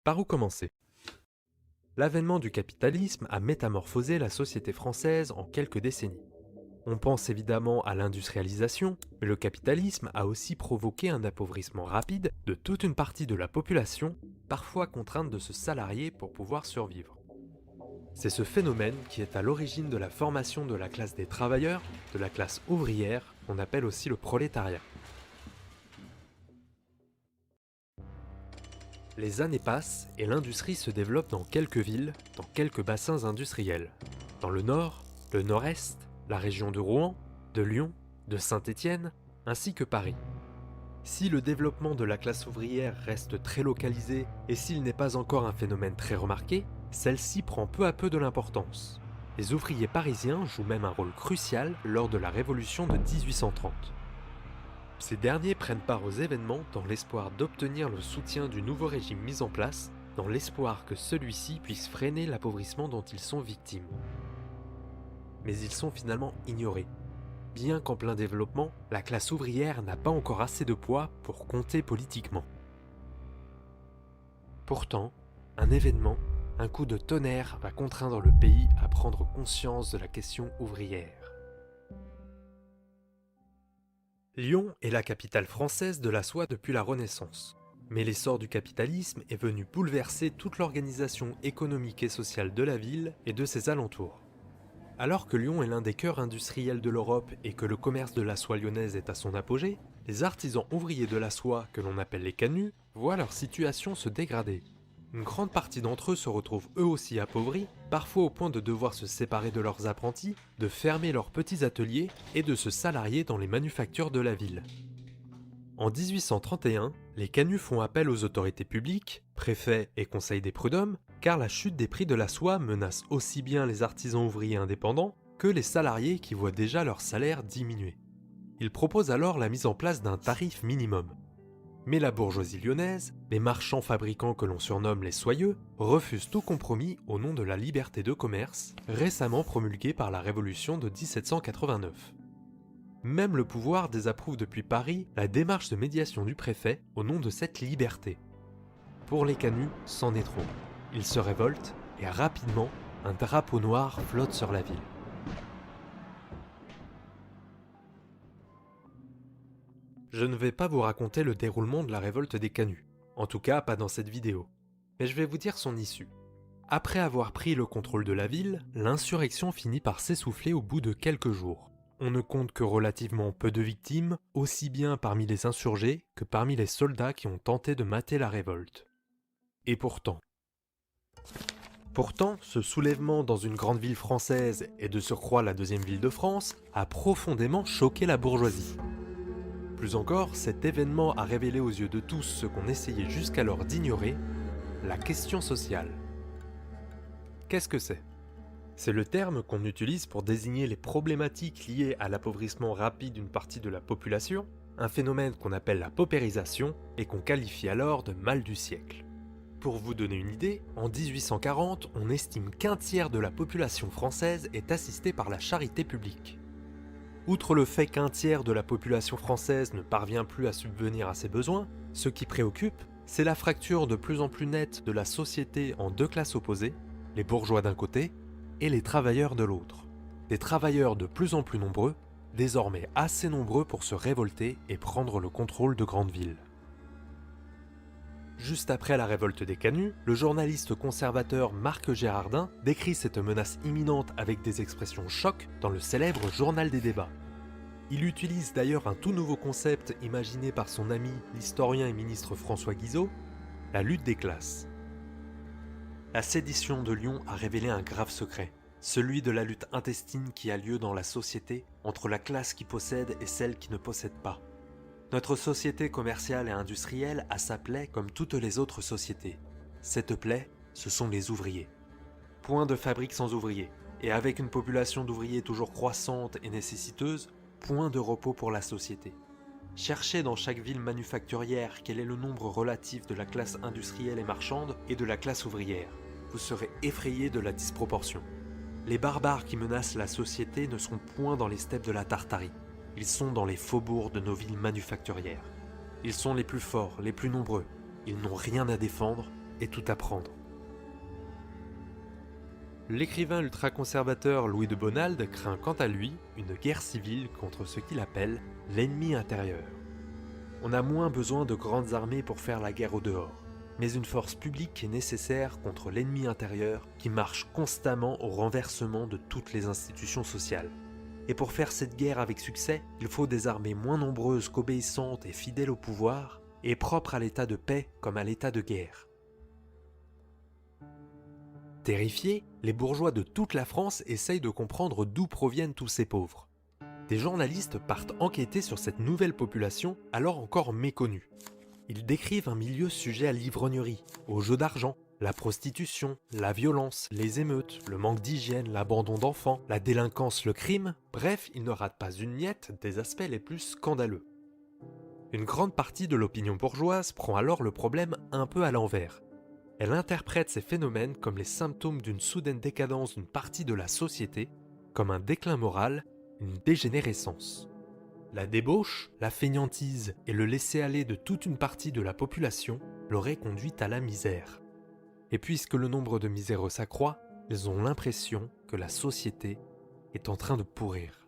Par où commencer? L'avènement du capitalisme a métamorphosé la société française en quelques décennies. On pense évidemment à l'industrialisation, mais le capitalisme a aussi provoqué un appauvrissement rapide de toute une partie de la population, parfois contrainte de se salarier pour pouvoir survivre. C'est ce phénomène qui est à l'origine de la formation de la classe des travailleurs, de la classe ouvrière, qu'on appelle aussi le prolétariat. Les années passent et l'industrie se développe dans quelques villes, dans quelques bassins industriels. Dans le nord, le nord-est, la région de Rouen, de Lyon, de Saint-Étienne, ainsi que Paris. Si le développement de la classe ouvrière reste très localisé et s'il n'est pas encore un phénomène très remarqué, celle-ci prend peu à peu de l'importance. Les ouvriers parisiens jouent même un rôle crucial lors de la Révolution de 1830. Ces derniers prennent part aux événements dans l'espoir d'obtenir le soutien du nouveau régime mis en place, dans l'espoir que celui-ci puisse freiner l'appauvrissement dont ils sont victimes. Mais ils sont finalement ignorés. Bien qu'en plein développement, la classe ouvrière n'a pas encore assez de poids pour compter politiquement. Pourtant, un événement, un coup de tonnerre va contraindre le pays à prendre conscience de la question ouvrière. Lyon est la capitale française de la soie depuis la Renaissance. Mais l'essor du capitalisme est venu bouleverser toute l'organisation économique et sociale de la ville et de ses alentours. Alors que Lyon est l'un des cœurs industriels de l'Europe et que le commerce de la soie lyonnaise est à son apogée, les artisans ouvriers de la soie, que l'on appelle les canuts, voient leur situation se dégrader. Une grande partie d'entre eux se retrouvent eux aussi appauvris, parfois au point de devoir se séparer de leurs apprentis, de fermer leurs petits ateliers et de se salarier dans les manufactures de la ville. En 1831, les canuts font appel aux autorités publiques, préfets et conseils des prud'hommes, car la chute des prix de la soie menace aussi bien les artisans ouvriers indépendants que les salariés qui voient déjà leur salaire diminuer. Ils proposent alors la mise en place d'un tarif minimum. Mais la bourgeoisie lyonnaise, les marchands fabricants que l'on surnomme les soyeux, refusent tout compromis au nom de la liberté de commerce, récemment promulguée par la Révolution de 1789. Même le pouvoir désapprouve depuis Paris la démarche de médiation du préfet au nom de cette liberté. Pour les canuts, c'en est trop. Ils se révoltent et rapidement, un drapeau noir flotte sur la ville. Je ne vais pas vous raconter le déroulement de la révolte des canuts, en tout cas pas dans cette vidéo, mais je vais vous dire son issue. Après avoir pris le contrôle de la ville, l'insurrection finit par s'essouffler au bout de quelques jours. On ne compte que relativement peu de victimes, aussi bien parmi les insurgés que parmi les soldats qui ont tenté de mater la révolte. Et pourtant, ce soulèvement dans une grande ville française, et de surcroît la deuxième ville de France, a profondément choqué la bourgeoisie. Plus encore, cet événement a révélé aux yeux de tous ce qu'on essayait jusqu'alors d'ignorer, la question sociale. Qu'est-ce que c'est ? C'est le terme qu'on utilise pour désigner les problématiques liées à l'appauvrissement rapide d'une partie de la population, un phénomène qu'on appelle la paupérisation et qu'on qualifie alors de mal du siècle. Pour vous donner une idée, en 1840, on estime qu'un tiers de la population française est assistée par la charité publique. Outre le fait qu'un tiers de la population française ne parvient plus à subvenir à ses besoins, ce qui préoccupe, c'est la fracture de plus en plus nette de la société en deux classes opposées, les bourgeois d'un côté et les travailleurs de l'autre. Des travailleurs de plus en plus nombreux, désormais assez nombreux pour se révolter et prendre le contrôle de grandes villes. Juste après la révolte des canuts, le journaliste conservateur Marc Gérardin décrit cette menace imminente avec des expressions choc dans le célèbre Journal des débats. Il utilise d'ailleurs un tout nouveau concept imaginé par son ami, l'historien et ministre François Guizot, la lutte des classes. La sédition de Lyon a révélé un grave secret, celui de la lutte intestine qui a lieu dans la société entre la classe qui possède et celle qui ne possède pas. Notre société commerciale et industrielle a sa plaie comme toutes les autres sociétés. Cette plaie, ce sont les ouvriers. Point de fabrique sans ouvriers, et avec une population d'ouvriers toujours croissante et nécessiteuse, point de repos pour la société. Cherchez dans chaque ville manufacturière quel est le nombre relatif de la classe industrielle et marchande et de la classe ouvrière. Vous serez effrayé de la disproportion. Les barbares qui menacent la société ne sont point dans les steppes de la Tartarie. Ils sont dans les faubourgs de nos villes manufacturières. Ils sont les plus forts, les plus nombreux. Ils n'ont rien à défendre, et tout apprendre. L'écrivain ultra-conservateur Louis de Bonald craint quant à lui une guerre civile contre ce qu'il appelle l'ennemi intérieur. On a moins besoin de grandes armées pour faire la guerre au dehors, mais une force publique est nécessaire contre l'ennemi intérieur qui marche constamment au renversement de toutes les institutions sociales. Et pour faire cette guerre avec succès, il faut des armées moins nombreuses qu'obéissantes et fidèles au pouvoir, et propres à l'état de paix comme à l'état de guerre. Terrifiés, les bourgeois de toute la France essayent de comprendre d'où proviennent tous ces pauvres. Des journalistes partent enquêter sur cette nouvelle population alors encore méconnue. Ils décrivent un milieu sujet à l'ivrognerie, aux jeux d'argent, la prostitution, la violence, les émeutes, le manque d'hygiène, l'abandon d'enfants, la délinquance, le crime, bref, ils ne ratent pas une miette des aspects les plus scandaleux. Une grande partie de l'opinion bourgeoise prend alors le problème un peu à l'envers. Elle interprète ces phénomènes comme les symptômes d'une soudaine décadence d'une partie de la société, comme un déclin moral, une dégénérescence. La débauche, la fainéantise et le laisser-aller de toute une partie de la population l'auraient conduite à la misère. Et puisque le nombre de miséreux s'accroît, ils ont l'impression que la société est en train de pourrir.